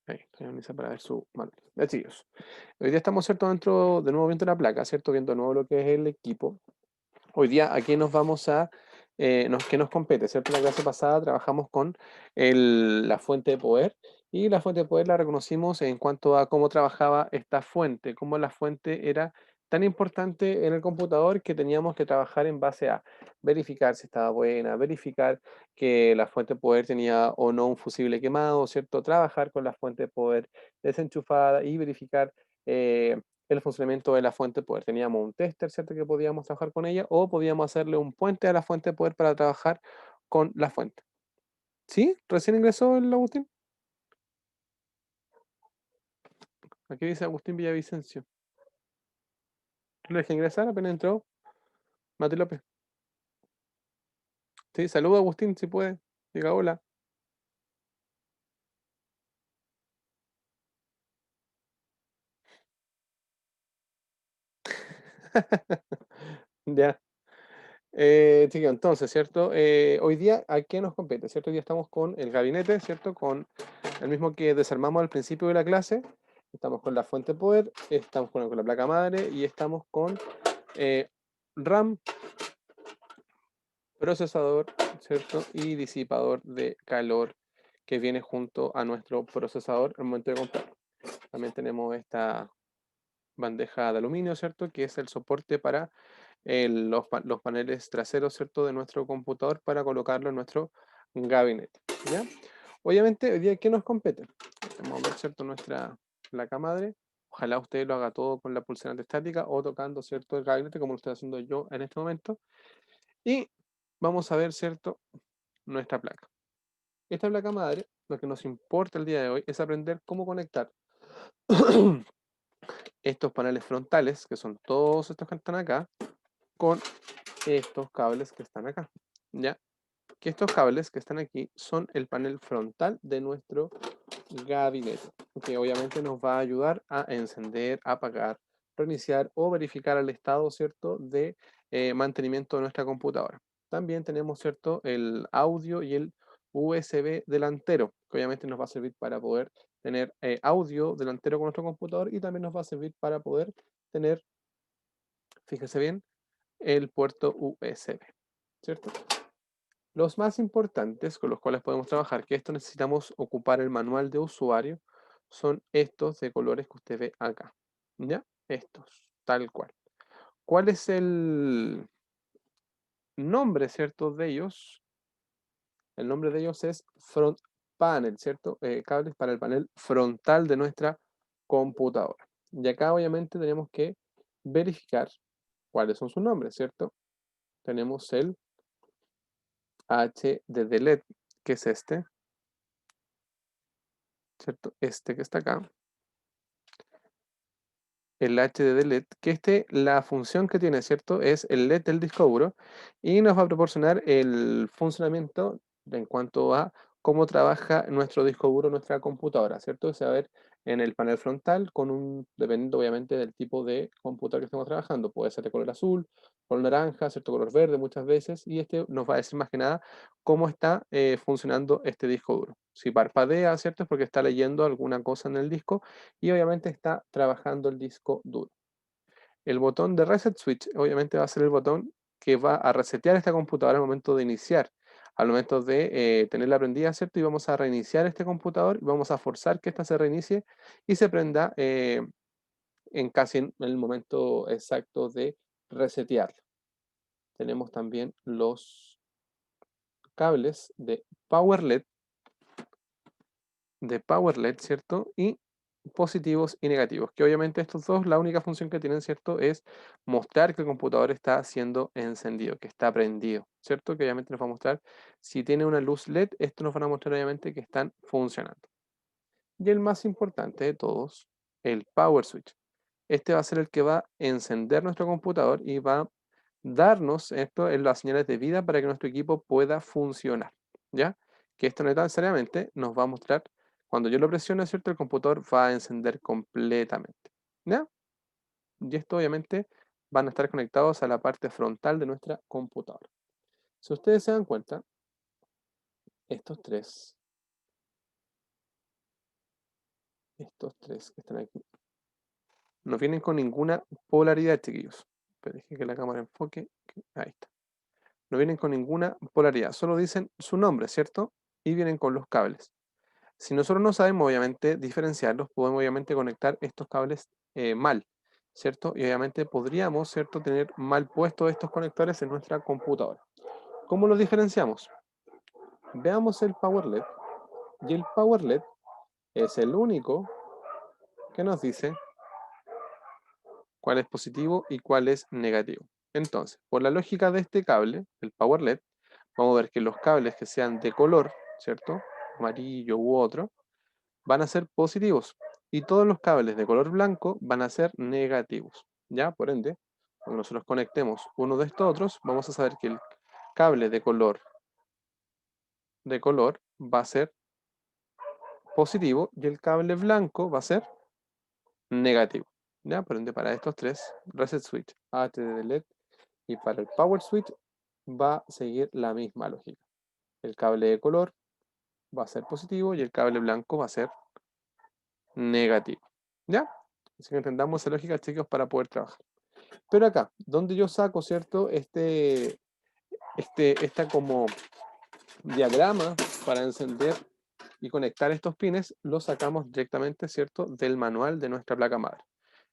Ahí, inicia para ver su manual. Ya, chicos. Hoy día estamos, ¿cierto? Dentro, de nuevo viendo la placa, ¿cierto? Viendo de nuevo lo que es el equipo. Hoy día aquí nos vamos a, ¿qué nos compete? ¿Cierto? En la clase pasada trabajamos con la fuente de poder y la fuente de poder la reconocimos en cuanto a cómo trabajaba esta fuente, cómo la fuente era tan importante en el computador que teníamos que trabajar en base a verificar si estaba buena, verificar que la fuente de poder tenía o no un fusible quemado, ¿cierto? Trabajar con la fuente de poder desenchufada y verificar el funcionamiento de la fuente de poder. Teníamos un tester, ¿cierto? Que podíamos trabajar con ella o podíamos hacerle un puente a la fuente de poder para trabajar con la fuente. ¿Sí? ¿Recién ingresó el Agustín? Aquí dice Agustín Villavicencio. ¿Lo dejé ingresar? Apenas entró. Mati López. Sí, saluda Agustín, si puede. Diga hola. Ya. Chicos, entonces, ¿cierto? Hoy día, ¿a qué nos compete? ¿Cierto? Hoy día estamos con el gabinete, ¿cierto? Con el mismo que desarmamos al principio de la clase. Estamos con la fuente de poder, estamos con la placa madre y estamos con eh, RAM, procesador, ¿cierto? Y disipador de calor que viene junto a nuestro procesador al momento de comprar. También tenemos esta bandeja de aluminio, ¿cierto? Que es el soporte para los paneles traseros, ¿cierto? De nuestro computador para colocarlo en nuestro gabinete, ¿ya? Obviamente, hoy día, ¿qué nos compete? Vamos a ver, ¿cierto? Nuestra placa madre. Ojalá usted lo haga todo con la pulsera antiestática o tocando, ¿cierto? El gabinete, como lo estoy haciendo yo en este momento. Y vamos a ver, ¿cierto? Nuestra placa. Esta placa madre, lo que nos importa el día de hoy es aprender cómo conectar estos paneles frontales, que son todos estos que están acá, con estos cables que están acá. ¿Ya? Que estos cables que están aquí son el panel frontal de nuestro gabinete, que obviamente nos va a ayudar a encender, apagar, reiniciar o verificar el estado, ¿cierto?, de mantenimiento de nuestra computadora. También tenemos, ¿cierto?, el audio y el USB delantero, que obviamente nos va a servir para poder tener audio delantero con nuestro computador y también nos va a servir para poder tener, fíjese bien, el puerto USB, ¿cierto? Los más importantes con los cuales podemos trabajar, que esto necesitamos ocupar el manual de usuario, son estos de colores que usted ve acá. ¿Ya? Estos, tal cual. ¿Cuál es el nombre, cierto, de ellos? El nombre de ellos es front panel, ¿cierto? Cables para el panel frontal de nuestra computadora. Y acá obviamente tenemos que verificar cuáles son sus nombres, ¿cierto? Tenemos el HDD LED, que es este, ¿cierto? Este que está acá. El HDD LED, que la función que tiene, ¿cierto? Es el LED del disco duro y nos va a proporcionar el funcionamiento en cuanto a cómo trabaja nuestro disco duro, nuestra computadora, ¿cierto? Se va a ver en el panel frontal dependiendo obviamente del tipo de computador que estemos trabajando. Puede ser de color azul, color naranja, ¿cierto? Color verde muchas veces y este nos va a decir más que nada cómo está funcionando este disco duro. Si parpadea, ¿cierto? Es porque está leyendo alguna cosa en el disco y obviamente está trabajando el disco duro. El botón de Reset Switch obviamente va a ser el botón que va a resetear esta computadora al momento de iniciar, al momento de tenerla prendida, ¿cierto? Y vamos a reiniciar este computador y vamos a forzar que esta se reinicie y se prenda en casi en el momento exacto de resetearla. Tenemos también los cables de Power LED, ¿cierto? Y positivos y negativos, que obviamente estos dos, la única función que tienen, ¿cierto? Es mostrar que el computador está siendo encendido, que está prendido, ¿cierto? Que obviamente nos va a mostrar si tiene una luz LED, esto nos va a mostrar obviamente que están funcionando. Y el más importante de todos, el Power Switch. Este va a ser el que va a encender nuestro computador y va a darnos esto en las señales de vida para que nuestro equipo pueda funcionar, ¿ya? Que esto no necesariamente nos va a mostrar, cuando yo lo presione, ¿cierto? El computador va a encender completamente, ¿ya? Y esto obviamente van a estar conectados a la parte frontal de nuestra computadora. Si ustedes se dan cuenta, estos tres estos tres que están aquí, no vienen con ninguna polaridad, chiquillos. Pero deje que la cámara enfoque. Ahí está. No vienen con ninguna polaridad, solo dicen su nombre, ¿cierto? Y vienen con los cables. Si nosotros no sabemos, obviamente, diferenciarlos, podemos, obviamente, conectar estos cables mal, ¿cierto? Y, obviamente, podríamos, ¿cierto?, tener mal puestos estos conectores en nuestra computadora. ¿Cómo los diferenciamos? Veamos el Power LED. Y el Power LED es el único que nos dice cuál es positivo y cuál es negativo. Entonces, por la lógica de este cable, el Power LED, vamos a ver que los cables que sean de color, ¿cierto?, amarillo u otro, van a ser positivos. Y todos los cables de color blanco van a ser negativos. ¿Ya? Por ende, cuando nosotros conectemos uno de estos otros, vamos a saber que el cable de color va a ser positivo y el cable blanco va a ser negativo. ¿Ya? Por ende, para estos tres, Reset Switch, HDD LED, y para el Power Switch va a seguir la misma lógica. El cable de color va a ser positivo y el cable blanco va a ser negativo. ¿Ya? Así que entendamos esa lógica, chicos, para poder trabajar. Pero acá, donde yo saco, ¿cierto? Esta como diagrama para encender y conectar estos pines, lo sacamos directamente, ¿cierto?, del manual de nuestra placa madre.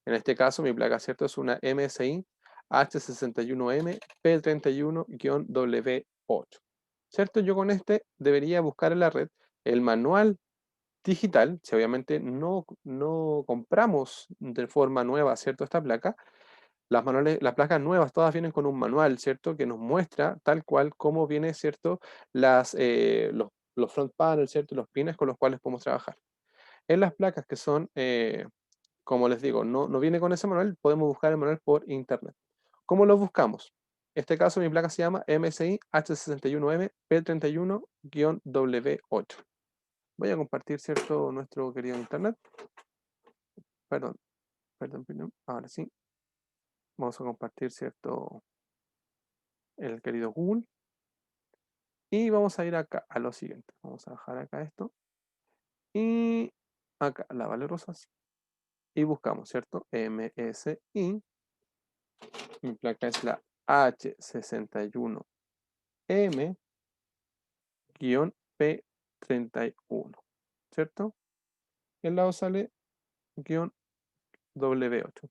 En este caso, mi placa, ¿cierto?, es una MSI H61M P31-W8. ¿Cierto? Yo con este debería buscar en la red el manual digital, si obviamente no compramos de forma nueva, ¿cierto?, esta placa. Las placas nuevas todas vienen con un manual, ¿cierto?, que nos muestra tal cual cómo viene, ¿cierto?, los front panels, ¿cierto?, los pines con los cuales podemos trabajar. En las placas que son, como les digo, no viene con ese manual, podemos buscar el manual por internet. ¿Cómo lo buscamos? En este caso mi placa se llama MSI H61M P31-W8. Voy a compartir, ¿cierto?, nuestro querido internet. Perdón. Ahora sí. Vamos a compartir, ¿cierto?, el querido Google. Y vamos a ir acá a lo siguiente. Vamos a bajar acá esto. Y acá, la Vale Rosas. Y buscamos, ¿cierto? MSI. Mi placa es la H61M-P31. ¿Cierto? Y al lado sale W8.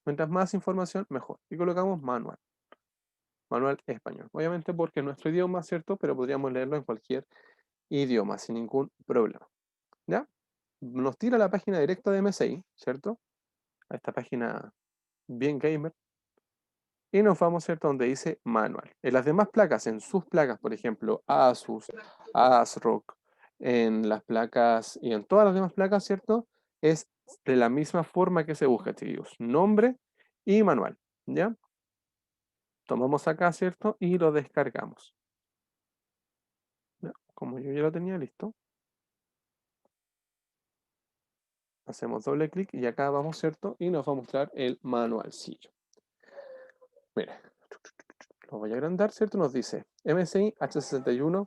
Mientras más información, mejor. Y colocamos manual. Manual español. Obviamente porque es nuestro idioma, ¿cierto? Pero podríamos leerlo en cualquier idioma sin ningún problema. ¿Ya? Nos tira la página directa de MSI, ¿cierto? A esta página bien gamer. Y nos vamos, ¿cierto?, donde dice manual. En las demás placas, en sus placas, por ejemplo, Asus, ASRock, en las placas y en todas las demás placas, ¿cierto?, es de la misma forma que se busca, chicos. Nombre y manual, ¿ya? Tomamos acá, ¿cierto? Y lo descargamos. ¿Ya? Como yo ya lo tenía listo. Hacemos doble clic y acá vamos, ¿cierto? Y nos va a mostrar el manualcillo. Mira, lo voy a agrandar, ¿cierto? Nos dice MSI H61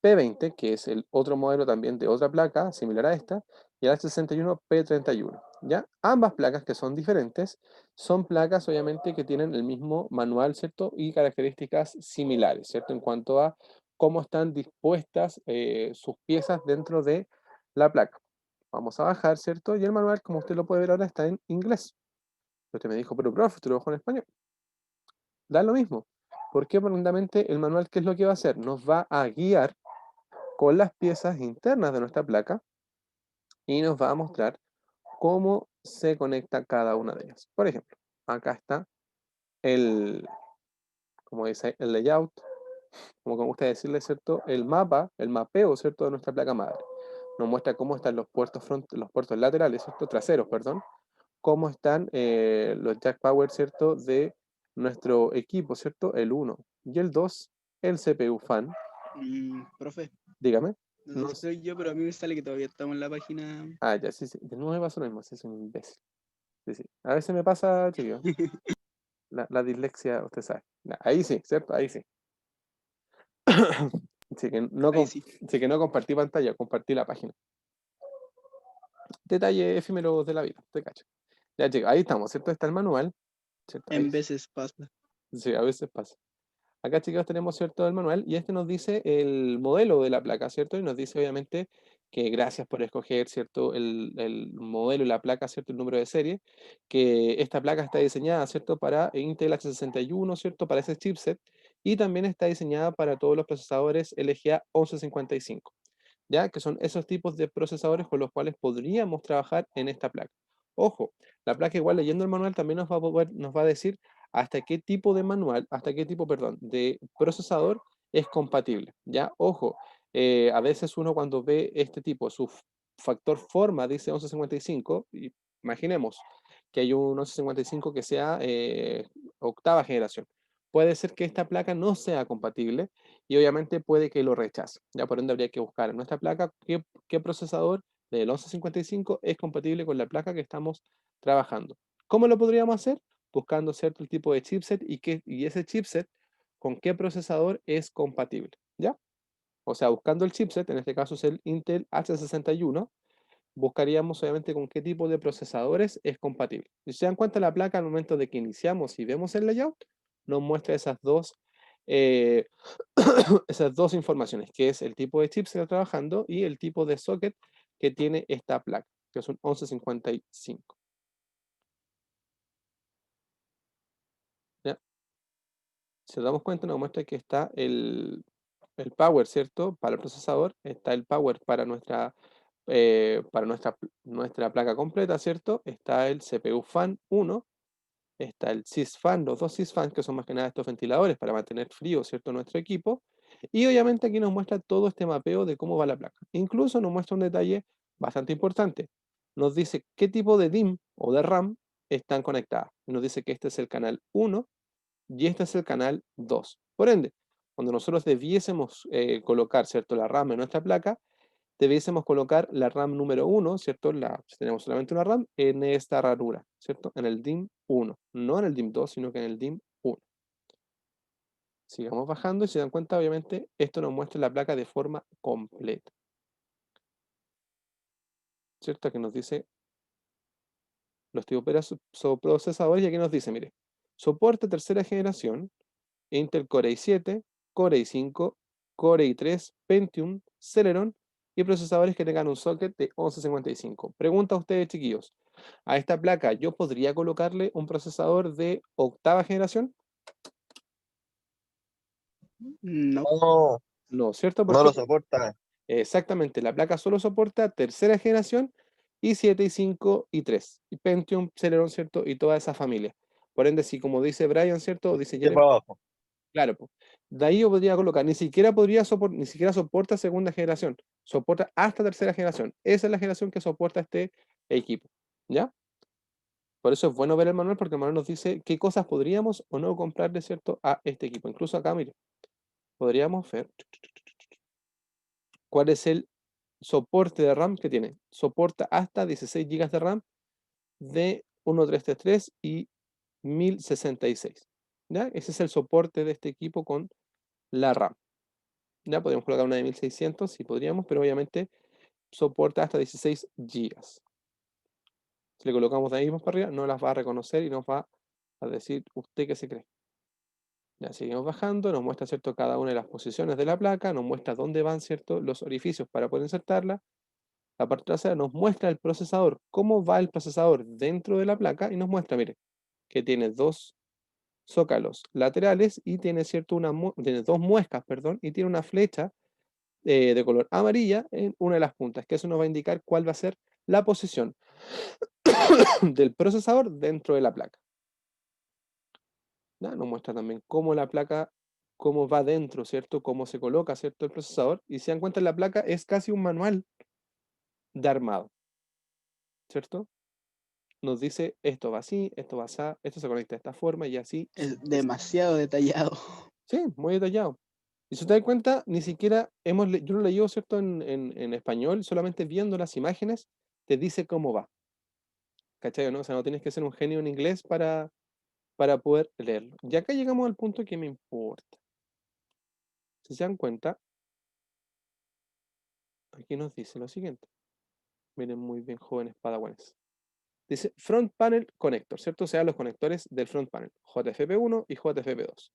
P20, que es el otro modelo también de otra placa similar a esta, y el H61 P31. ¿Ya? Ambas placas, que son diferentes, son placas obviamente que tienen el mismo manual, ¿cierto? Y características similares, ¿cierto? En cuanto a cómo están dispuestas sus piezas dentro de la placa. Vamos a bajar, ¿cierto? Y el manual, como usted lo puede ver ahora, está en inglés. Usted me dijo, pero profe, te lo dejo en español. Da lo mismo. ¿Por qué? Porque fundamentalmente el manual, ¿qué es lo que va a hacer? Nos va a guiar con las piezas internas de nuestra placa y nos va a mostrar cómo se conecta cada una de ellas. Por ejemplo, acá está el, como dice, el layout, como me gusta decirle, ¿cierto? El mapa, el mapeo, ¿cierto?, de nuestra placa madre. Nos muestra cómo están los puertos los puertos laterales, ¿cierto? Traseros, perdón. Cómo están los jack power, ¿cierto?, de nuestro equipo, ¿cierto? El 1 y el 2, el CPU fan. Profe, Dígame. no sé No si soy yo, pero a mí me sale que todavía estamos en la página. Ya, sí, sí. De nuevo me pasa lo mismo, sí, soy un imbécil. Sí, sí. A veces me pasa, chiquillo. La dislexia, usted sabe. Ahí sí, ¿cierto? Ahí sí. Sí que no, Ahí sí. sí que no compartí pantalla, compartí la página. Detalles efímeros de la vida, te cacho. Ya, chicos, ahí estamos, ¿cierto? Está el manual, ¿cierto? Ahí, En veces pasa. sí, a veces pasa. Acá, chicos, tenemos, ¿cierto?, el manual y este nos dice el modelo de la placa, ¿cierto? Y nos dice, obviamente, que gracias por escoger, ¿cierto?, el modelo y la placa, ¿cierto?, el número de serie, que esta placa está diseñada, ¿cierto?, para Intel H61, ¿cierto?, para ese chipset, y también está diseñada para todos los procesadores LGA 1155, ¿ya? Que son esos tipos de procesadores con los cuales podríamos trabajar en esta placa. Ojo, la placa igual leyendo el manual también nos va a decir hasta qué tipo de manual, hasta qué tipo, perdón, de procesador es compatible, ¿ya? Ojo, a veces uno cuando ve este tipo, su factor forma dice 1155, y imaginemos que hay un 1155 que sea octava generación. Puede ser que esta placa no sea compatible y obviamente puede que lo rechace. Ya por ende habría que buscar en nuestra placa qué procesador del 1155 es compatible con la placa que estamos trabajando. ¿Cómo lo podríamos hacer? Buscando cierto tipo de chipset y ese chipset con qué procesador es compatible, ¿ya? O sea, buscando el chipset, en este caso es el Intel H61, buscaríamos obviamente con qué tipo de procesadores es compatible. Si se dan cuenta, la placa al momento de que iniciamos y vemos el layout, nos muestra eh, esas dos informaciones, que es el tipo de chip que está trabajando y el tipo de socket que tiene esta placa, que es un 1155. ¿Ya? Si nos damos cuenta, nos muestra que está el power, ¿cierto? Para el procesador, está el power para nuestra placa completa, ¿cierto? Está el CPU Fan 1, está el sysfan, los dos sysfans que son más que nada estos ventiladores para mantener frío, ¿cierto?, nuestro equipo. Y obviamente aquí nos muestra todo este mapeo de cómo va la placa. Incluso nos muestra un detalle bastante importante. Nos dice qué tipo de DIMM o de RAM están conectadas. Nos dice que este es el canal 1 y este es el canal 2. Por ende, cuando nosotros debiésemos colocar, ¿cierto?, la RAM en nuestra placa, debiésemos colocar la RAM número 1, ¿cierto? Si tenemos solamente una RAM, en esta ranura, ¿cierto? En el DIMM 1, no en el DIMM 2, sino que en el DIMM 1. Sigamos bajando y si se dan cuenta, obviamente, esto nos muestra la placa de forma completa, ¿cierto? Que nos dice los tipos de procesadores y aquí nos dice, mire, soporte tercera generación, Intel Core i7, Core i5, Core i3, Pentium, Celeron y procesadores que tengan un socket de 1155. Pregunta a ustedes, chiquillos, ¿a esta placa yo podría colocarle un procesador de octava generación? No. No, No, ¿cierto? ¿Por no qué? lo soporta. Exactamente, la placa solo soporta tercera generación i7, i5, i3, y Pentium, Celeron, ¿cierto? Y toda esa familia. Por ende, si como dice Brian, ¿cierto? O dice ¿Qué Jeremy, para abajo? claro, po. De ahí yo podría colocar, ni siquiera soporta segunda generación, soporta hasta tercera generación. Esa es la generación que soporta este equipo, ¿ya? Por eso es bueno ver el manual porque el manual nos dice qué cosas podríamos o no comprarle, ¿cierto?, a este equipo. Incluso acá, mire, podríamos ver cuál es el soporte de RAM que tiene. Soporta hasta 16 GB de RAM de 1333 y 1066, ¿ya? Ese es el soporte de este equipo con la RAM. Ya podríamos colocar una de 1600 si podríamos, pero obviamente soporta hasta 16 gigas. Si le colocamos de ahí más para arriba, no las va a reconocer y nos va a decir usted qué se cree. Ya seguimos bajando, nos muestra, ¿cierto?, cada una de las posiciones de la placa, nos muestra dónde van, ¿cierto?, los orificios para poder insertarla. La parte trasera nos muestra el procesador, cómo va el procesador dentro de la placa y nos muestra, mire, que tiene dos zócalos laterales y tiene, ¿cierto?, tiene dos muescas, perdón, y tiene una flecha de color amarilla en una de las puntas, que eso nos va a indicar cuál va a ser la posición del procesador dentro de la placa. ¿Ya? Nos muestra también cómo la placa, cómo va dentro, ¿cierto? Cómo se coloca, ¿cierto?, el procesador. Y si se dan cuenta, la placa es casi un manual de armado, ¿cierto? Nos dice esto va así, esto va así, esto se conecta de esta forma y así Es sucesivamente. demasiado detallado. Sí, muy detallado. Y si te das cuenta, ni siquiera yo lo leí, ¿cierto?, en español, solamente viendo las imágenes, te dice cómo va. ¿Cachai, no? O sea, no tienes que ser un genio en inglés para poder leerlo. Y acá llegamos al punto que me importa. Si se dan cuenta, aquí nos dice lo siguiente. Miren muy bien, jóvenes padawanes. Dice Front Panel Connector, ¿cierto? O sea, los conectores del Front Panel, JFP1 y JFP2.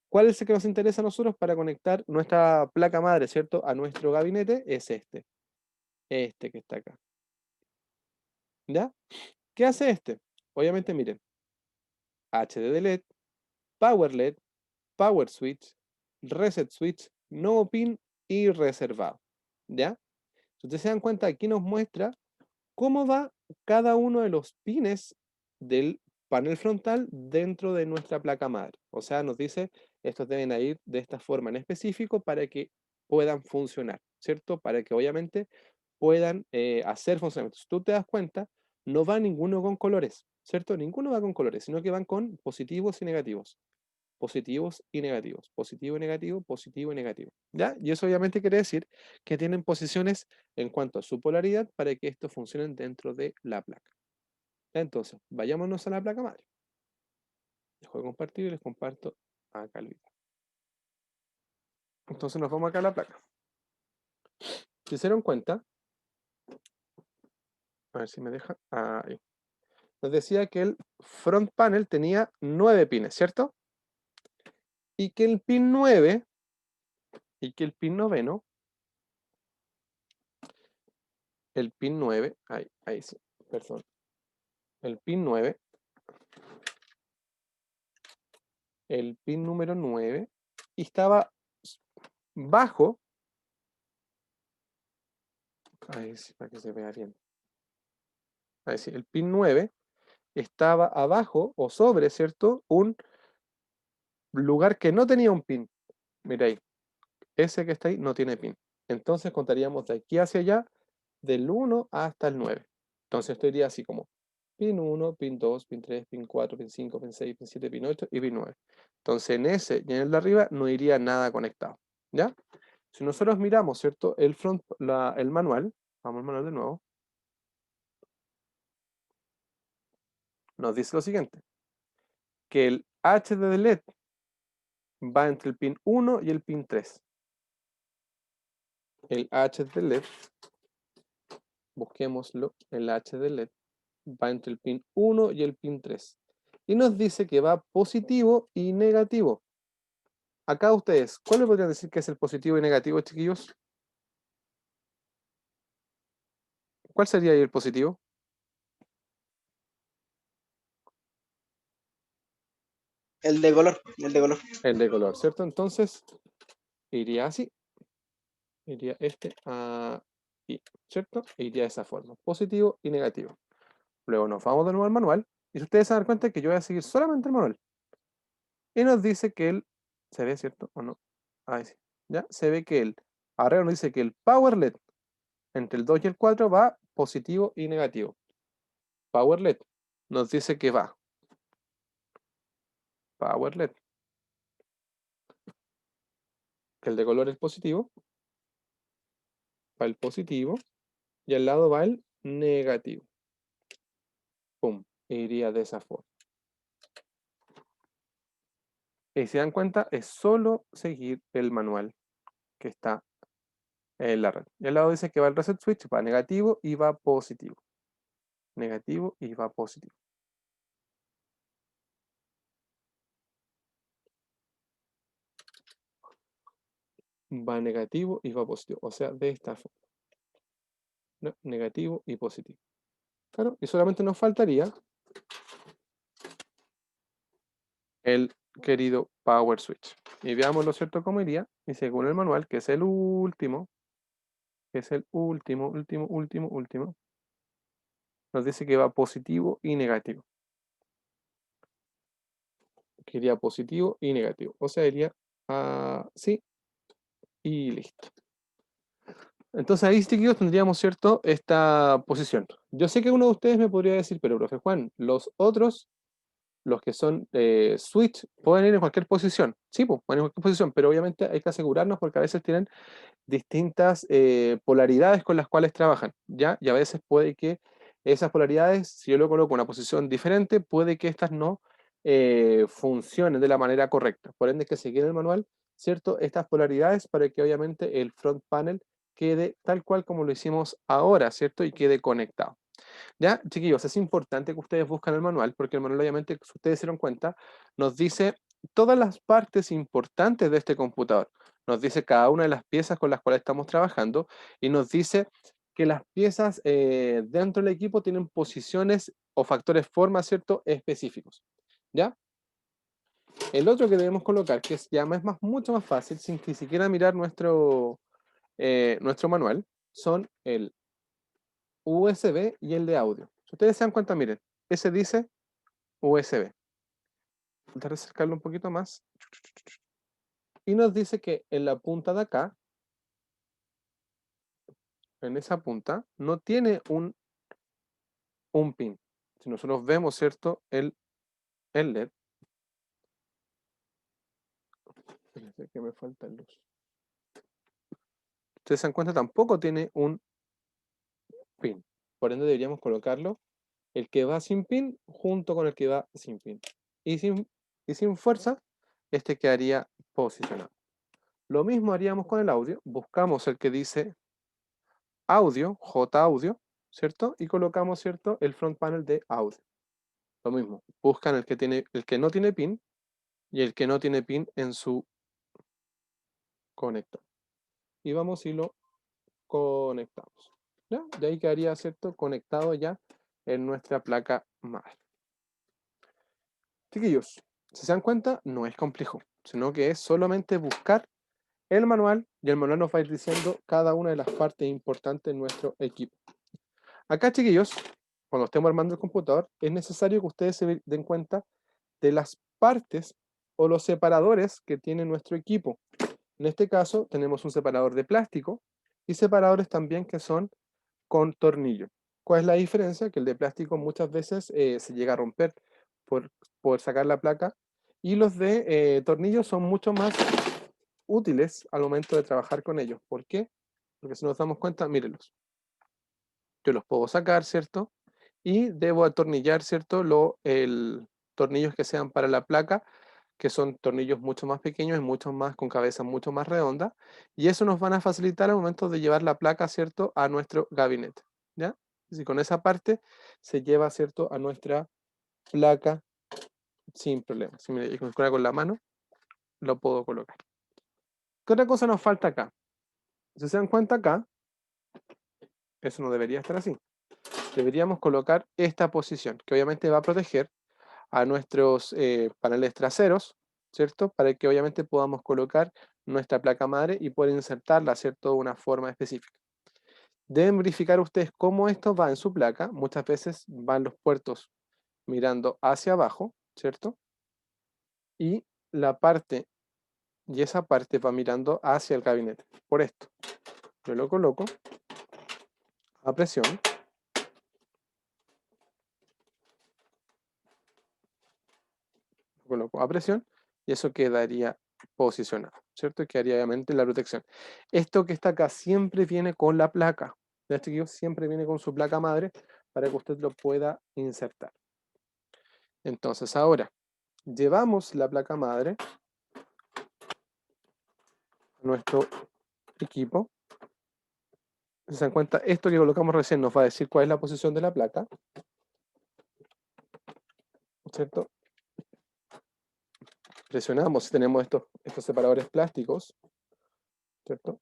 ¿Cuál es el que nos interesa a nosotros para conectar nuestra placa madre, ¿cierto? A nuestro gabinete es este. Este que está acá. ¿Ya? ¿Qué hace este? Obviamente, miren. HDD LED, Power LED, Power Switch, Reset Switch, No Pin y reservado. ¿Ya? Si ustedes se dan cuenta, aquí nos muestra cómo va cada uno de los pines del panel frontal dentro de nuestra placa madre. O sea, nos dice, estos deben ir de esta forma en específico para que puedan funcionar, ¿cierto? Para que obviamente puedan hacer funcionamiento. Si tú te das cuenta, no va ninguno con colores, ¿cierto? Ninguno va con colores, sino que van con positivos y negativos. Positivos y negativos. Positivo y negativo, positivo y negativo. ¿Ya? Y eso obviamente quiere decir que tienen posiciones en cuanto a su polaridad para que esto funcione dentro de la placa. ¿Ya? Entonces, vayámonos a la placa madre. Dejo de compartir y les comparto acá el video. Entonces nos vamos acá a la placa. Si se dieron cuenta, a ver si me deja. Ahí. Nos decía que el front panel tenía 9 pines, ¿cierto? Y que el pin 9 y que el pin noveno, el pin 9, ahí sí, perdón. El pin 9, el pin número 9, y estaba bajo, ahí sí, para que se vea bien. Ahí sí, el pin 9 estaba abajo o sobre, ¿cierto? Un lugar que no tenía un pin. Mira ahí, ese que está ahí no tiene pin. Entonces contaríamos de aquí hacia allá, del 1 hasta el 9. Entonces esto iría así como pin 1, pin 2, pin 3, pin 4, pin 5, pin 6, pin 7, pin 8 y pin 9. Entonces en ese y en el de arriba no iría nada conectado. ¿Ya? Si nosotros miramos, ¿cierto? El manual, vamos al manual de nuevo, nos dice lo siguiente, que el HDD LED va entre el pin 1 y el pin 3. El HDD LED, busquémoslo, el HDD LED va entre el pin 1 y el pin 3. Y nos dice que va positivo y negativo. Acá ustedes, ¿cuál me podrían decir que es el positivo y negativo, chiquillos? ¿Cuál sería ahí el positivo? El de color, el de color. El de color, ¿cierto? Entonces, iría así. Iría este ahí, ¿cierto? E iría de esa forma, positivo y negativo. Luego nos vamos de nuevo al manual. Y si ustedes se dan cuenta que yo voy a seguir solamente el manual. Y nos dice que el, ¿se ve cierto o no? Ahí sí. ¿Ya? Se ve que el, arriba nos dice que el Power LED entre el 2 y el 4 va positivo y negativo. Power LED nos dice que va Power LED, que el de color es positivo, va el positivo, y al lado va el negativo. Pum, iría de esa forma. Y si se dan cuenta, es solo seguir el manual que está en la red. Y al lado dice que va el reset switch, va negativo y va positivo. Negativo y va positivo. Va negativo y va positivo. O sea, de esta forma. ¿No? Negativo y positivo. Claro, y solamente nos faltaría el querido Power Switch. Y veámoslo, ¿cierto? Cómo iría. Y según el manual, que es el último, último, nos dice que va positivo y negativo. Que iría positivo y negativo. O sea, iría así y listo. Entonces ahí, chiquillos, tendríamos, ¿cierto?, esta posición. Yo sé que uno de ustedes me podría decir, pero profe Juan, los otros, los que son switch, pueden ir en cualquier posición. Sí, pues, pueden ir en cualquier posición, pero obviamente hay que asegurarnos porque a veces tienen distintas polaridades con las cuales trabajan, ¿ya? Y a veces puede que esas polaridades, si yo lo coloco en una posición diferente, puede que estas no funcionen de la manera correcta. Por ende, hay que seguir el manual, ¿cierto? Estas polaridades para que obviamente el front panel quede tal cual como lo hicimos ahora, ¿cierto? Y quede conectado. Ya, chiquillos, es importante que ustedes busquen el manual, porque el manual, obviamente, si ustedes se dieron cuenta, nos dice todas las partes importantes de este computador. Nos dice cada una de las piezas con las cuales estamos trabajando y nos dice que las piezas dentro del equipo tienen posiciones o factores forma, ¿cierto? Específicos. ¿Ya? El otro que debemos colocar, que es mucho más fácil, sin que siquiera mirar nuestro manual, son el USB y el de audio. Si ustedes se dan cuenta, miren, ese dice USB. Tratar de acercarlo un poquito más. Y nos dice que en la punta de acá, en esa punta, no tiene un pin. Si nosotros vemos, ¿cierto? El LED. Espérense que me falta luz. Ustedes se dan cuenta, tampoco tiene un pin. Por ende, deberíamos colocarlo el que va sin pin junto con el que va sin pin. Y sin fuerza, este quedaría posicionado. Lo mismo haríamos con el audio. Buscamos el que dice audio, J audio, ¿cierto? Y colocamos, ¿cierto? El front panel de audio. Lo mismo. Buscan el que no tiene pin y el que no tiene pin en su conector. Y vamos y lo conectamos. ¿Ya? De ahí quedaría, ¿cierto? Conectado ya en nuestra placa madre. Chiquillos, si se dan cuenta, no es complejo, sino que es solamente buscar el manual y el manual nos va a ir diciendo cada una de las partes importantes de nuestro equipo. Acá, chiquillos, cuando estemos armando el computador, es necesario que ustedes se den cuenta de las partes o los separadores que tiene nuestro equipo. En este caso, tenemos un separador de plástico y separadores también que son con tornillo. ¿Cuál es la diferencia? Que el de plástico muchas veces se llega a romper por, por sacar la placa y los de tornillo son mucho más útiles al momento de trabajar con ellos. ¿Por qué? Porque si nos damos cuenta, mírenlos. Yo los puedo sacar, ¿cierto? Y debo atornillar, ¿cierto? Tornillos que sean para la placa, que son tornillos mucho más pequeños y mucho más con cabeza mucho más redonda. Y eso nos van a facilitar al momento de llevar la placa, ¿cierto? A nuestro gabinete, ¿ya? Y con esa parte se lleva, ¿cierto? A nuestra placa sin problema. Si me con la mano, lo puedo colocar. ¿Qué otra cosa nos falta acá? Si se dan cuenta acá, eso no debería estar así. Deberíamos colocar esta posición, que obviamente va a proteger a nuestros paneles traseros, ¿cierto? Para que obviamente podamos colocar nuestra placa madre y poder insertarla, ¿cierto? De una forma específica. Deben verificar ustedes cómo esto va en su placa. Muchas veces van los puertos mirando hacia abajo, ¿cierto? Y esa parte va mirando hacia el gabinete. Por esto, yo lo coloco a presión. Lo coloco a presión y eso quedaría posicionado, ¿cierto? Quedaría obviamente la protección. Esto que está acá siempre viene con la placa. Este siempre viene con su placa madre para que usted lo pueda insertar. Entonces ahora, llevamos la placa madre a nuestro equipo. Si se dan cuenta, esto que colocamos recién nos va a decir cuál es la posición de la placa, ¿cierto? Presionamos si tenemos estos separadores plásticos, ¿cierto?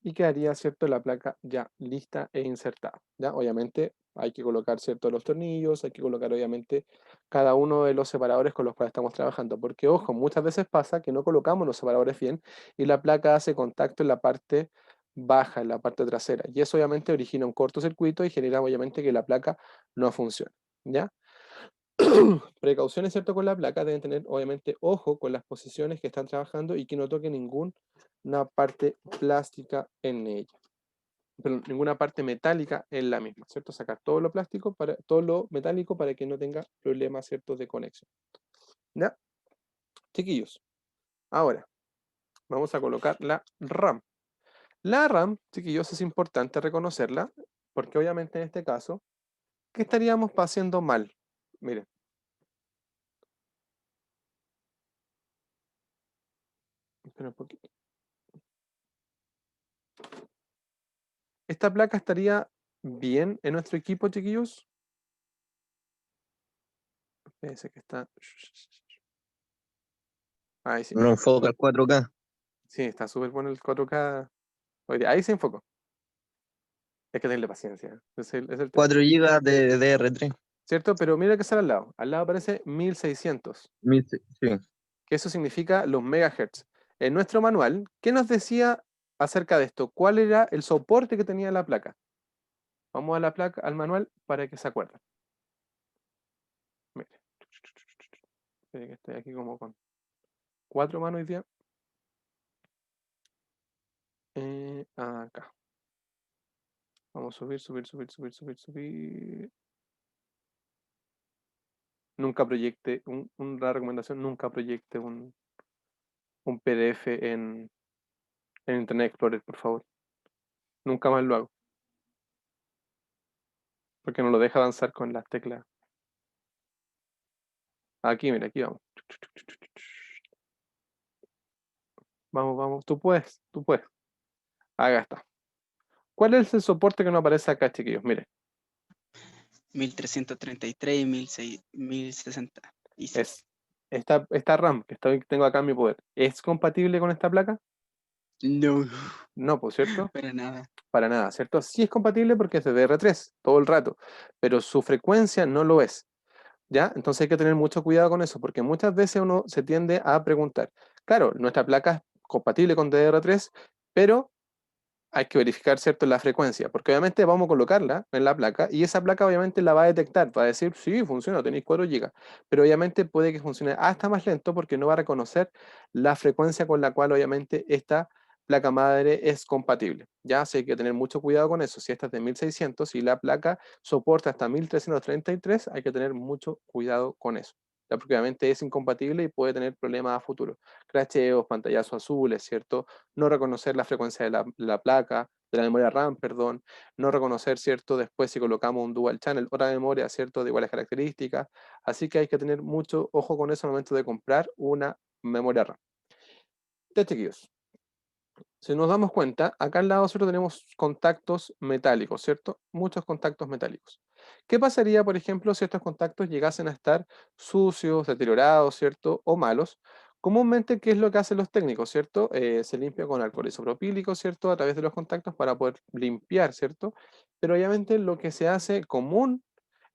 Y quedaría, ¿cierto? La placa ya lista e insertada, ¿ya? Obviamente hay que colocar, ¿cierto? Los tornillos, hay que colocar, obviamente, cada uno de los separadores con los cuales estamos trabajando, porque, ojo, muchas veces pasa que no colocamos los separadores bien y la placa hace contacto en la parte baja, en la parte trasera, y eso obviamente origina un cortocircuito y genera, obviamente, que la placa no funcione, ¿ya? Precauciones, ¿cierto? Con la placa, deben tener, obviamente, ojo con las posiciones que están trabajando y que no toque ninguna parte plástica en ella. Pero ninguna parte metálica en la misma, ¿cierto? Sacar todo lo metálico para que no tenga problemas, ¿cierto? De conexión. ¿Ya? Chiquillos, ahora vamos a colocar la RAM. La RAM, chiquillos, es importante reconocerla porque obviamente en este caso, ¿qué estaríamos haciendo mal? Miren. Espera un poquito. ¿Esta placa estaría bien en nuestro equipo, chiquillos? Espérense que está... Ahí sí. No enfoca el 4K. Sí, está súper bueno el 4K. Ahí se enfocó. Es que tenerle paciencia. Es el tema. 4 GB de DR3. ¿Cierto? Pero mira que sale al lado. Al lado aparece 1600. Sí. Que eso significa los megahertz. En nuestro manual, ¿qué nos decía acerca de esto? ¿Cuál era el soporte que tenía la placa? Vamos a la placa, al manual para que se acuerden. Mire. Espere que estoy aquí como con 4 manos hoy día. Acá. Vamos a subir. Nunca proyecte, una recomendación, nunca proyecte un PDF en Internet Explorer, por favor. Nunca más lo hago. Porque no lo deja avanzar con las teclas. Aquí, mira, aquí vamos. Vamos, tú puedes. Acá está. ¿Cuál es el soporte que no aparece acá, chiquillos? Mire, 1333 y 1060. es esta RAM que tengo acá en mi poder. ¿Es compatible con esta placa? No, No, pues, ¿cierto? para nada. Para nada, ¿cierto? Sí es compatible porque es de DR3 todo el rato, pero su frecuencia no lo es, ¿ya? Entonces hay que tener mucho cuidado con eso, porque muchas veces uno se tiende a preguntar, claro, nuestra placa es compatible con DR3, pero hay que verificar, ¿cierto?, la frecuencia, porque obviamente vamos a colocarla en la placa y esa placa obviamente la va a detectar, va a decir, sí, funciona, tenéis 4 GB, pero obviamente puede que funcione hasta más lento porque no va a reconocer la frecuencia con la cual obviamente esta placa madre es compatible. Ya, así hay que tener mucho cuidado con eso. Si esta es de 1600 y la placa soporta hasta 1333, hay que tener mucho cuidado con eso. Ya, porque obviamente es incompatible y puede tener problemas a futuro. Crasheos, pantallazos azules, ¿cierto? No reconocer la frecuencia de la placa, de la memoria RAM, perdón, no reconocer, ¿cierto? Después si colocamos un dual channel, otra memoria, ¿cierto? De iguales características. Así que hay que tener mucho ojo con eso al momento de comprar una memoria RAM. Ya, chiquillos. Si nos damos cuenta, acá al lado nosotros tenemos contactos metálicos, ¿cierto? Muchos contactos metálicos. ¿Qué pasaría, por ejemplo, si estos contactos llegasen a estar sucios, deteriorados, ¿cierto? O malos. Comúnmente, ¿qué es lo que hacen los técnicos, ¿cierto? Se limpia con alcohol isopropílico, ¿cierto? A través de los contactos para poder limpiar, ¿cierto? Pero obviamente lo que se hace común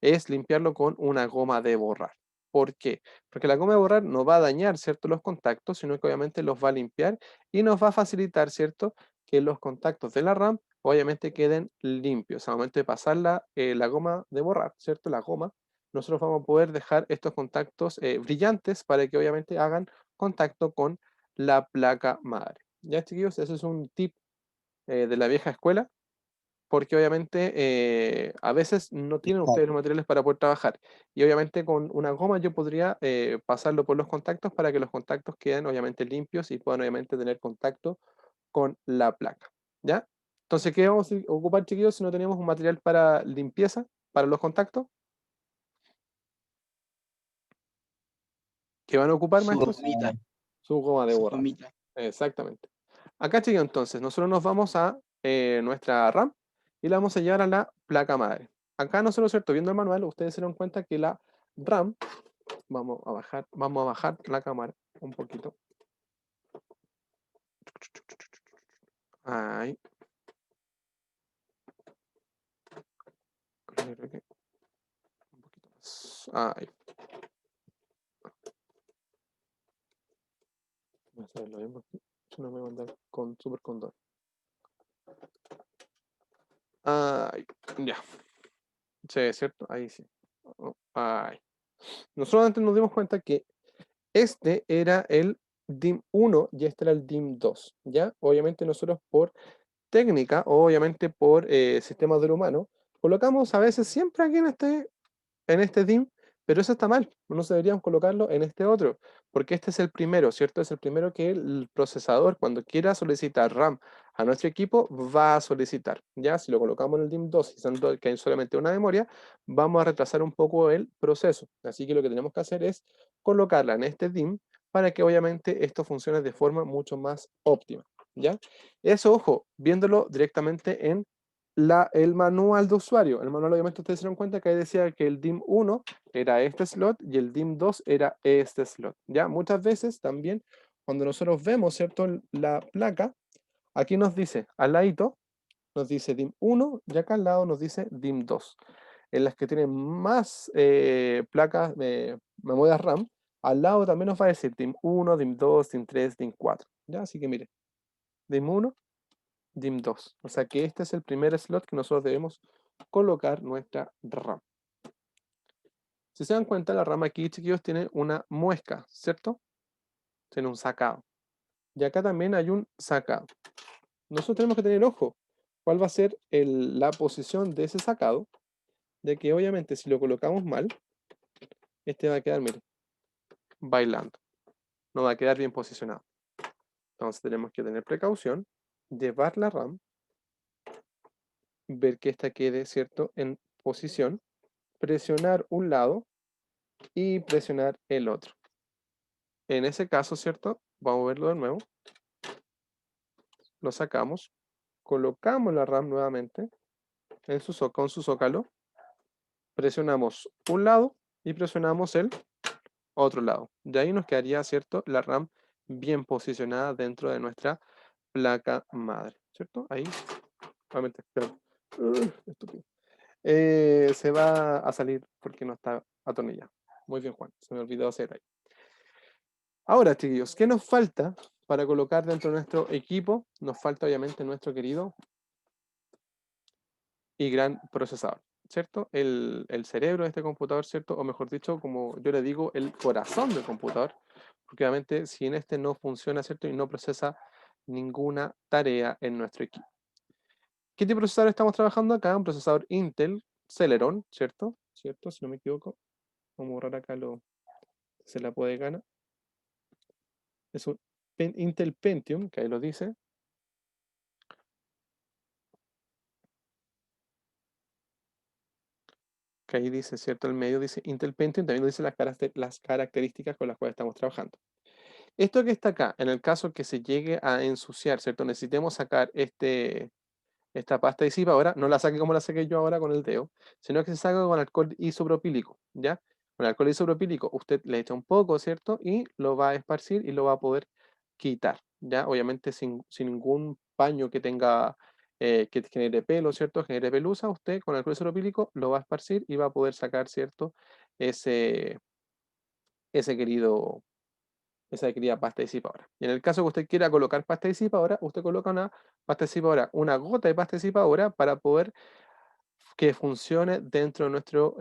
es limpiarlo con una goma de borrar. ¿Por qué? Porque la goma de borrar no va a dañar, ¿cierto?, los contactos, sino que obviamente los va a limpiar y nos va a facilitar, ¿cierto?, que los contactos de la RAM obviamente queden limpios. Al momento de pasar la goma de borrar, ¿cierto?, la goma, nosotros vamos a poder dejar estos contactos brillantes para que obviamente hagan contacto con la placa madre. Ya, chiquillos, ese es un tip de la vieja escuela porque obviamente a veces no tienen ustedes los materiales para poder trabajar. Y obviamente con una goma yo podría pasarlo por los contactos para que los contactos queden obviamente limpios y puedan obviamente tener contacto con la placa. ¿Ya? Entonces, ¿qué vamos a ocupar, chiquillos, si no tenemos un material para limpieza, para los contactos? ¿Qué van a ocupar, Su maestros? gomita, Su goma de su borrar. gomita. Exactamente. Acá, chicos, entonces, nosotros nos vamos a nuestra RAM y la vamos a llevar a la placa madre. Acá nosotros, ¿cierto? Viendo el manual, ustedes se dan cuenta que la RAM, vamos a bajar la cámara un poquito. Ahí. Creo que un poquito más. Ahí. Voy a hacer lo mismo aquí. Yo no me voy a mandar con super condor. Ahí. Ya. Sí, ¿cierto? Ahí sí. Ahí. Nosotros antes nos dimos cuenta que este era el DIM 1 y este era el DIM 2, ¿ya? Obviamente nosotros por técnica, o obviamente por sistemas del humano, colocamos a veces siempre aquí en este DIM, pero eso está mal, no deberíamos colocarlo en este otro, porque este es el primero, ¿cierto? Es el primero que el procesador, cuando quiera solicitar RAM a nuestro equipo, va a solicitar, ¿ya? Si lo colocamos en el DIM 2 y que hay solamente una memoria, vamos a retrasar un poco el proceso. Así que lo que tenemos que hacer es colocarla en este DIM para que obviamente esto funcione de forma mucho más óptima, ¿ya? Eso, ojo, viéndolo directamente en el manual de usuario. El manual, obviamente, ustedes se dieron cuenta que ahí decía que el DIM 1 era este slot y el DIM 2 era este slot. Ya, muchas veces también, cuando nosotros vemos, ¿cierto? La placa, aquí nos dice, al ladito, nos dice DIM 1 y acá al lado nos dice DIM 2. En las que tienen más placas de memoria RAM, al lado también nos va a decir DIM 1, DIM 2, DIM 3, DIM 4. ¿Ya? Así que mire, DIM 1, DIM 2. O sea que este es el primer slot que nosotros debemos colocar nuestra RAM. Si se dan cuenta, la RAM aquí, chiquillos, tiene una muesca, ¿cierto? Tiene un sacado. Y acá también hay un sacado. Nosotros tenemos que tener ojo. ¿Cuál va a ser la posición de ese sacado? De que obviamente si lo colocamos mal, este va a quedar, mire, bailando. No va a quedar bien posicionado. Entonces tenemos que tener precaución, llevar la RAM, ver que esta quede, ¿cierto?, en posición, presionar un lado y presionar el otro. En ese caso, ¿cierto? Vamos a verlo de nuevo. Lo sacamos, colocamos la RAM nuevamente con su zócalo, presionamos un lado y presionamos el otro lado. De ahí nos quedaría, ¿cierto?, la RAM bien posicionada dentro de nuestra placa madre, ¿cierto? Ahí, nuevamente, espera. Estúpido. Se va a salir porque no está atornillado. Muy bien, Juan. Se me olvidó hacer ahí. Ahora, chiquillos, ¿qué nos falta para colocar dentro de nuestro equipo? Nos falta, obviamente, nuestro querido y gran procesador, ¿cierto? El cerebro de este computador, ¿cierto? O mejor dicho, como yo le digo, el corazón del computador. Porque obviamente, si en este no funciona, ¿cierto? Y no procesa ninguna tarea en nuestro equipo. ¿Qué tipo de procesador estamos trabajando acá? Un procesador Intel Celeron, ¿cierto? ¿Cierto? Si no me equivoco. Vamos a borrar acá se la puede ganar. Es un Intel Pentium, que ahí lo dice. Que ahí dice, ¿cierto? El medio dice Intel Pentium, también dice las características con las cuales estamos trabajando. Esto que está acá, en el caso que se llegue a ensuciar, ¿cierto? Necesitemos sacar esta pasta disipadora, no la saque como la saqué yo ahora con el dedo, sino que se saca con alcohol isopropílico, ¿ya? Con alcohol isopropílico usted le echa un poco, ¿cierto? Y lo va a esparcir y lo va a poder quitar, ¿ya? Obviamente sin ningún paño que tenga, que genere pelo, ¿cierto? Genere pelusa, usted con alcohol isopropílico lo va a esparcir y va a poder sacar, ¿cierto? Ese, ese querido esa querida pasta disipadora. Y en el caso que usted quiera colocar pasta disipadora, usted coloca una pasta disipadora, una gota de pasta disipadora para poder que funcione dentro de nuestro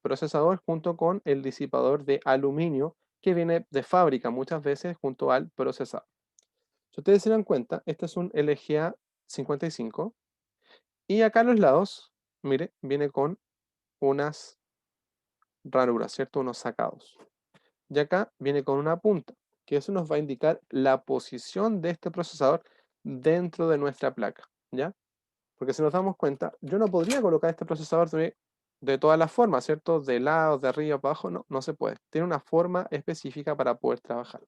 procesador junto con el disipador de aluminio que viene de fábrica muchas veces junto al procesador. Si ustedes se dan cuenta, este es un LGA 55 y acá a los lados, mire, viene con unas ranuras, ¿cierto? Unos sacados. Y acá viene con una punta, que eso nos va a indicar la posición de este procesador dentro de nuestra placa, ¿ya? Porque si nos damos cuenta, yo no podría colocar este procesador de todas las formas, ¿cierto? De lado, de arriba, para abajo, no, no se puede. Tiene una forma específica para poder trabajar.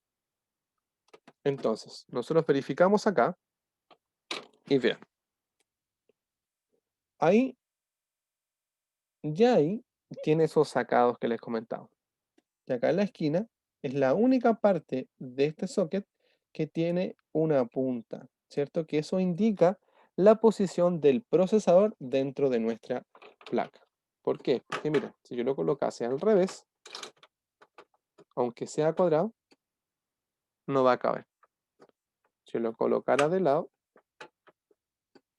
Entonces, nosotros verificamos acá y vean. Ahí, ya ahí, tiene esos sacados que les comentaba. Y acá en la esquina es la única parte de este socket que tiene una punta, ¿cierto? Que eso indica la posición del procesador dentro de nuestra placa. ¿Por qué? Porque mira, si yo lo colocase al revés, aunque sea cuadrado, no va a caber. Si lo colocara de lado,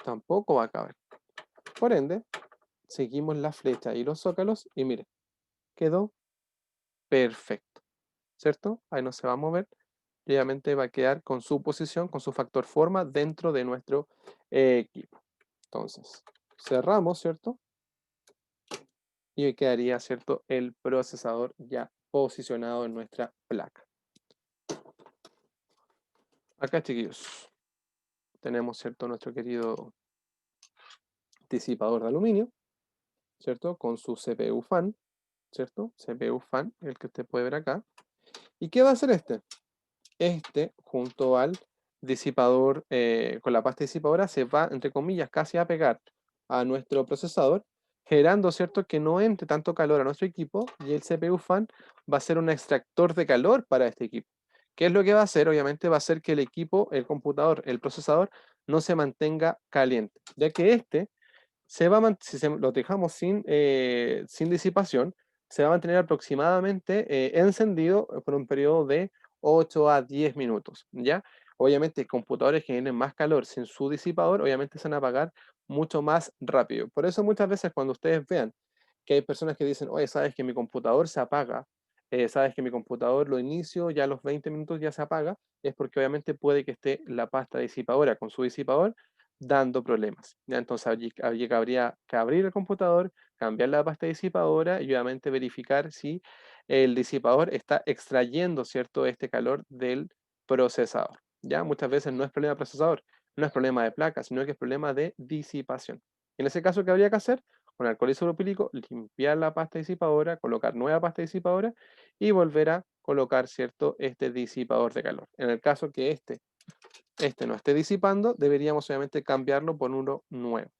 tampoco va a caber. Por ende, seguimos la flecha y los zócalos y mire, quedó perfecto, ¿cierto? Ahí no se va a mover. Y obviamente va a quedar con su posición, con su factor forma dentro de nuestro equipo. Entonces, cerramos, ¿cierto? Y hoy quedaría, ¿cierto? El procesador ya posicionado en nuestra placa. Acá, chiquillos, tenemos, ¿cierto? Nuestro querido disipador de aluminio, ¿cierto? Con su CPU fan, ¿cierto? CPU fan, el que usted puede ver acá. ¿Y qué va a hacer este? Este, junto al disipador, con la pasta disipadora, se va, entre comillas, casi a pegar a nuestro procesador, generando, ¿cierto?, que no entre tanto calor a nuestro equipo, y el CPU fan va a ser un extractor de calor para este equipo. ¿Qué es lo que va a hacer? Obviamente va a hacer que el equipo, el computador, el procesador, no se mantenga caliente, ya que si lo dejamos sin disipación, se va a mantener aproximadamente encendido por un periodo de 8 a 10 minutos, ¿ya? Obviamente, computadores que tienen más calor sin su disipador, obviamente se van a apagar mucho más rápido. Por eso muchas veces cuando ustedes vean que hay personas que dicen, oye, sabes que mi computador se apaga, sabes que mi computador lo inicio, ya a los 20 minutos ya se apaga, es porque obviamente puede que esté la pasta disipadora con su disipador dando problemas. ¿Ya? Entonces allí habría que abrir el computador, cambiar la pasta disipadora y obviamente verificar si el disipador está extrayendo, ¿cierto?, este calor del procesador. ¿Ya? Muchas veces no es problema de procesador, no es problema de placa, sino que es problema de disipación. En ese caso, ¿qué habría que hacer? Con alcohol isopropílico, limpiar la pasta disipadora, colocar nueva pasta disipadora y volver a colocar, ¿cierto?, este disipador de calor. En el caso que este no esté disipando, deberíamos obviamente cambiarlo por uno nuevo.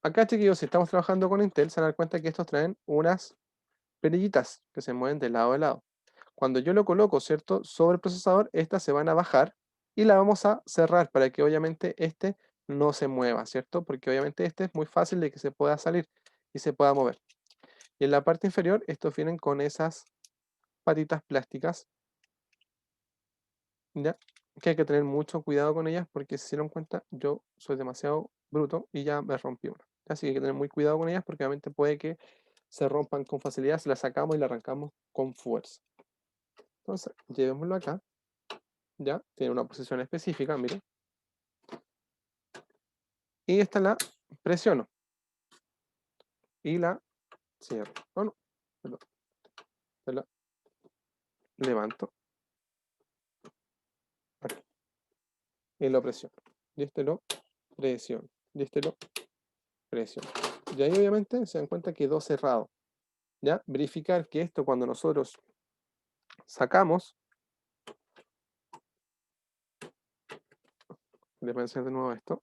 Acá, chiquillos, si estamos trabajando con Intel, se van a dar cuenta que estos traen unas perillitas que se mueven de lado a lado. Cuando yo lo coloco, ¿cierto?, sobre el procesador, estas se van a bajar y la vamos a cerrar para que obviamente este no se mueva, ¿cierto? Porque obviamente este es muy fácil de que se pueda salir y se pueda mover. Y en la parte inferior, estos vienen con esas patitas plásticas, ¿ya? Que hay que tener mucho cuidado con ellas porque si se dieron cuenta, yo soy demasiado bruto y ya me rompí una. Así que hay que tener muy cuidado con ellas porque obviamente puede que se rompan con facilidad si las sacamos y las arrancamos con fuerza. Entonces, llevémoslo acá, ya, tiene una posición específica, miren. Y esta la presiono y la cierro. Oh, no, perdón. La levanto aquí y lo presiono. Y este lo presiono. Y este lo presiono. Y ahí obviamente se dan cuenta que quedó cerrado. ¿Ya? Verificar que esto cuando nosotros sacamos, déjame hacer de nuevo esto.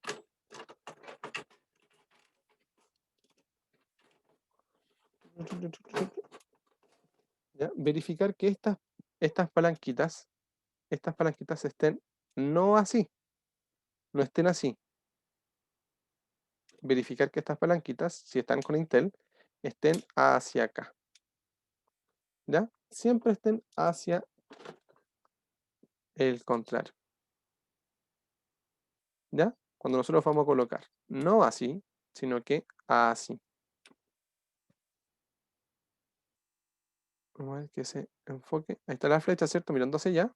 ¿Ya? Verificar que estas palanquitas estén no así, no estén así. Verificar que estas palanquitas, si están con Intel, estén hacia acá. ¿Ya? Siempre estén hacia el contrario. ¿Ya? Cuando nosotros vamos a colocar, no así, sino que así. Vamos a ver que se enfoque. Ahí está la flecha, ¿cierto? Mirando hacia allá.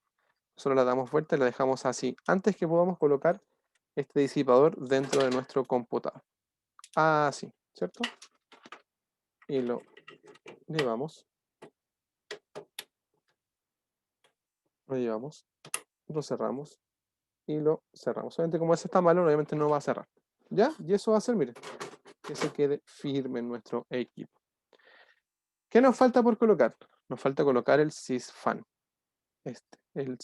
Solo la damos vuelta y la dejamos así, antes que podamos colocar este disipador dentro de nuestro computador. Así, ¿cierto? Y lo llevamos. Lo llevamos. Lo cerramos. Y lo cerramos. Obviamente como ese está malo, obviamente no va a cerrar. ¿Ya? Y eso va a hacer, miren, que se quede firme en nuestro equipo. ¿Qué nos falta por colocar? Nos falta colocar el sysfan. El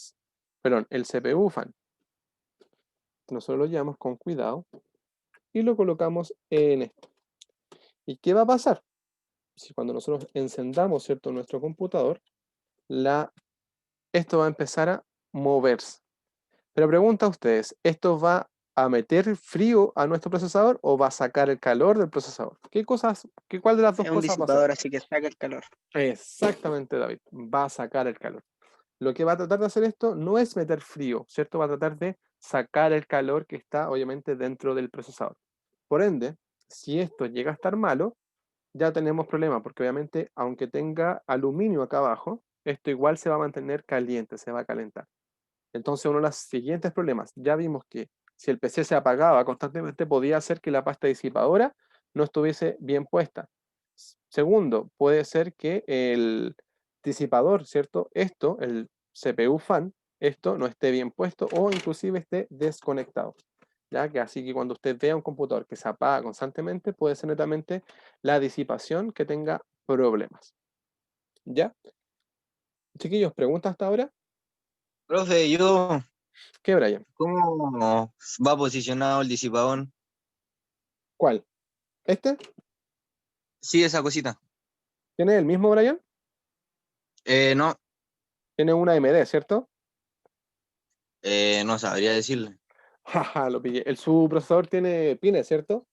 CPU fan. Nosotros lo llevamos con cuidado y lo colocamos en esto. ¿Y qué va a pasar? Si cuando nosotros encendamos, ¿cierto?, nuestro computador, esto va a empezar a moverse. Pero pregunta a ustedes, ¿esto va a meter frío a nuestro procesador o va a sacar el calor del procesador? ¿Cuál de las dos Es un cosas va a hacer? disipador, así que saca el calor. Exactamente, David, va a sacar el calor. Lo que va a tratar de hacer esto no es meter frío, ¿cierto? Va a tratar de sacar el calor que está obviamente dentro del procesador. Por ende, si esto llega a estar malo, ya tenemos problemas, porque obviamente aunque tenga aluminio acá abajo, esto igual se va a mantener caliente, se va a calentar. Entonces uno de los siguientes problemas, ya vimos que si el PC se apagaba constantemente podía hacer que la pasta disipadora no estuviese bien puesta. Segundo, puede ser que el disipador, ¿cierto? El CPU fan, esto no esté bien puesto o inclusive esté desconectado. ¿Ya? Que así que cuando usted vea un computador que se apaga constantemente, puede ser netamente la disipación que tenga problemas. ¿Ya? Chiquillos, ¿preguntas hasta ahora? Profe, ¿Qué, Brian? ¿cómo va posicionado el disipador? ¿Cuál? ¿Este? Sí, esa cosita. ¿Tiene el mismo, Brian? No, Tiene una AMD, ¿cierto? no sabría decirle. Jaja, lo pillé. Su procesador tiene pines, ¿cierto?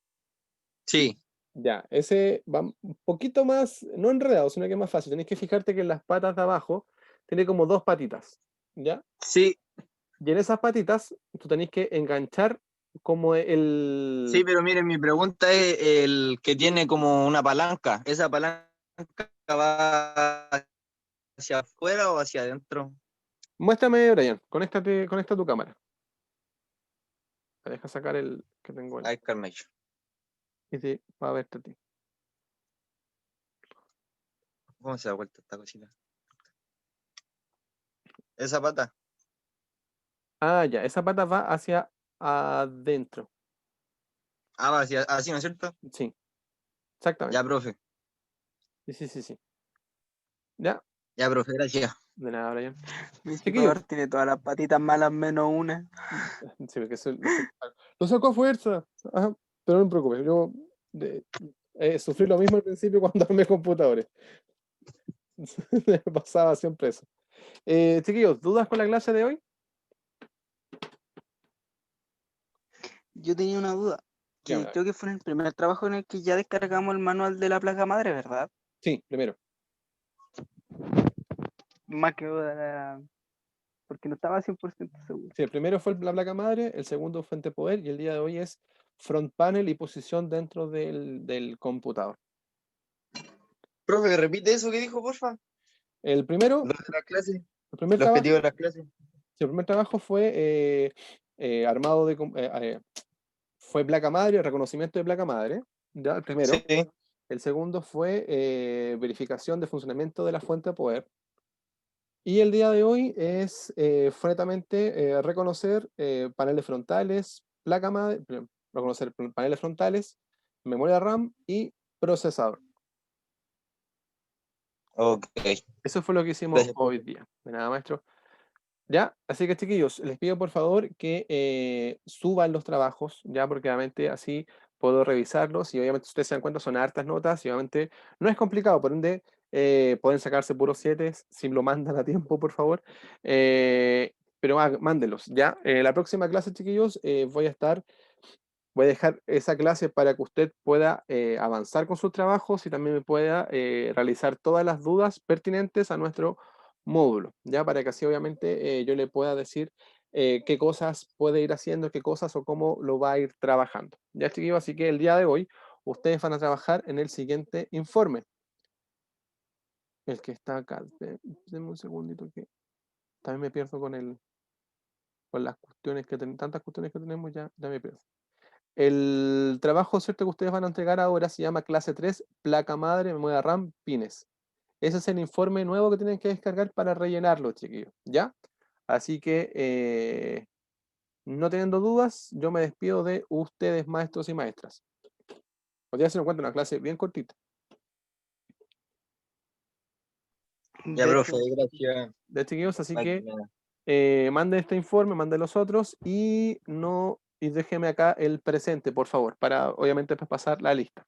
Sí, Ya, ese va un poquito más, no enredado, sino que es más fácil. Tenés que fijarte que en las patas de abajo tiene como dos patitas, ¿ya? sí, Y en esas patitas tú tenés que enganchar como sí, el... pero miren, mi pregunta es el que tiene como una palanca. ¿Esa palanca va hacia afuera o hacia adentro? Muéstrame, Brian, conecta tu cámara. Te deja sacar el que tengo Ahí Carmelo. y te va a verte a ti. ¿Cómo se da vuelta esta cosita? Esa pata. Ah, ya, esa pata va hacia adentro. Ah, va hacia, así, ¿no es cierto? Sí, Ya, exactamente. profe. Sí, sí, sí, sí. Ya, Ya, profe, gracias. de nada, Brian. Mi Chiquillos. computador tiene todas las patitas malas menos una. Sí, porque lo sacó a fuerza. Ajá, pero no me preocupes, yo de- sufrí lo mismo al principio cuando armé computadores. Me pasaba siempre eso. Chiquillos, ¿dudas con la clase de hoy? Yo tenía una duda, Ya, que creo que fue en el primer trabajo en el que ya descargamos el manual de la placa madre, ¿verdad? sí, primero. Más que duda, porque no estaba 100% seguro. Sí, el primero fue la placa madre, el segundo fuente de poder y el día de hoy es front panel y posición dentro del computador. Profe, repite eso que dijo, porfa. El primero, Los de la clase. el primer El trabajo, objetivo de la clase. sí, el primer trabajo fue armado fue placa madre, reconocimiento de placa madre, ya, el primero. Sí. El segundo fue verificación de funcionamiento de la fuente de poder. Y el día de hoy es netamente reconocer paneles frontales, placa madre, reconocer paneles frontales, memoria RAM y procesador. Ok. Eso fue lo que hicimos Gracias, hoy profe. día. De nada, maestro. Ya, así que chiquillos, les pido por favor que suban los trabajos, ya, porque obviamente así puedo revisarlos y obviamente ustedes se dan cuenta son hartas notas y obviamente no es complicado, por ende pueden sacarse puros 7 si lo mandan a tiempo, por favor. Pero mándenlos, ya. La próxima clase, chiquillos, voy a dejar esa clase para que usted pueda avanzar con sus trabajos y también me pueda realizar todas las dudas pertinentes a nuestro módulo, ya para que así obviamente yo le pueda decir qué cosas puede ir haciendo, qué cosas o cómo lo va a ir trabajando. Ya, chiquillos, así que el día de hoy ustedes van a trabajar en el siguiente informe. El que está acá. Denme un segundito que también me pierdo con las cuestiones que tenemos, tantas cuestiones que tenemos, ya me pierdo. El trabajo, ¿cierto?, que ustedes van a entregar ahora se llama clase 3, placa madre, memoria RAM, pines. Ese es el informe nuevo que tienen que descargar para rellenarlo, chiquillos, ¿ya? Así que, no teniendo dudas, yo me despido de ustedes, maestros y maestras. Hoy día se nos encuentra una clase bien cortita. Ya, De profe, hecho, gracias. De chiquillos, así Ay, que nada. manden este informe, manden los otros y no y déjeme acá el presente, por favor, para obviamente después pasar la lista.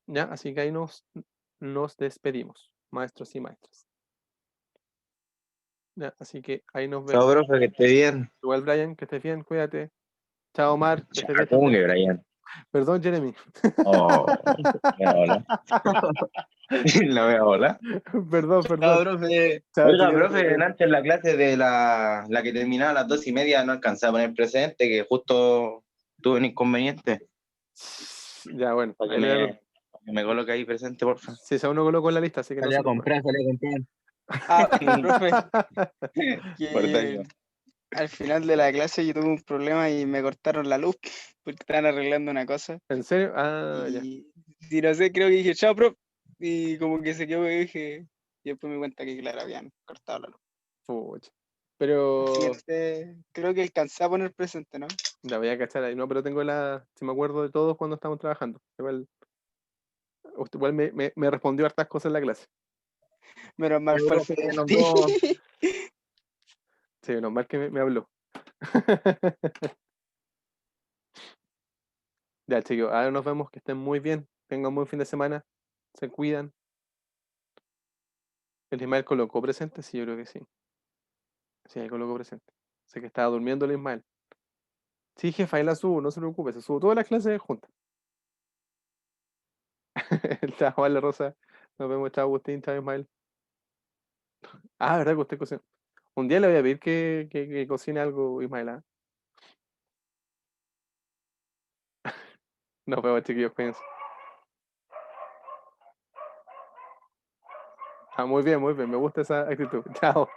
¿Ya? Así que ahí nos despedimos, maestros y maestras. ¿Ya? Así que ahí nos Chao, vemos. profe, que esté bien. Igual, Brian, que estés bien, cuídate. Chao, Omar, que estés bien ¿Cómo también. que, Brian? Perdón, Jeremy. Oh, hola. La veo, hola. Perdón, Chao, perdón. profe. Chao, Oiga, chiquillos. profe, antes en la clase de la que terminaba a las 2:30 no alcancé a poner presente, que justo tuve un inconveniente. Ya, bueno, Para ahí le hago. que me coloque ahí presente, por favor. Si se uno colocó en la lista, así que no se preocupe. Salí a comprar. profe, Por que daño. al final de la clase yo tuve un problema y me cortaron la luz porque estaban arreglando una cosa. ¿En serio? Ah, ya. Y si no sé, creo que dije, chao, profe. Y como que se quedó y dije, y después me di cuenta que, claro, habían cortado la luz. Pucha. Pero Siguiente, creo que alcancé a poner presente, ¿no? la voy a cachar ahí. No, pero si me acuerdo de todos cuando estamos trabajando. Igual, usted igual me respondió hartas cosas en la clase. Menos mal fue al Profe, final. nos vemos. Sí, normal que me habló. Ya, chicos, ahora nos vemos, que estén muy bien. Tengan un buen fin de semana. Se cuidan. ¿El Ismael colocó presente? Sí, yo creo que sí. Sí, ahí colocó presente. Sé que estaba durmiendo el Ismael. Sí, jefa, ahí la subo, no se preocupe, se subo todas las clases juntas. Chao, vale, Rosa. Nos vemos, chao, Agustín, chao, Ismael. Ah, ¿verdad que usted cocina? Un día le voy a pedir que cocine algo, Ismael. ¿Ah? Nos vemos, chiquillos, cuídense. Ah, muy bien, me gusta esa actitud. Chao.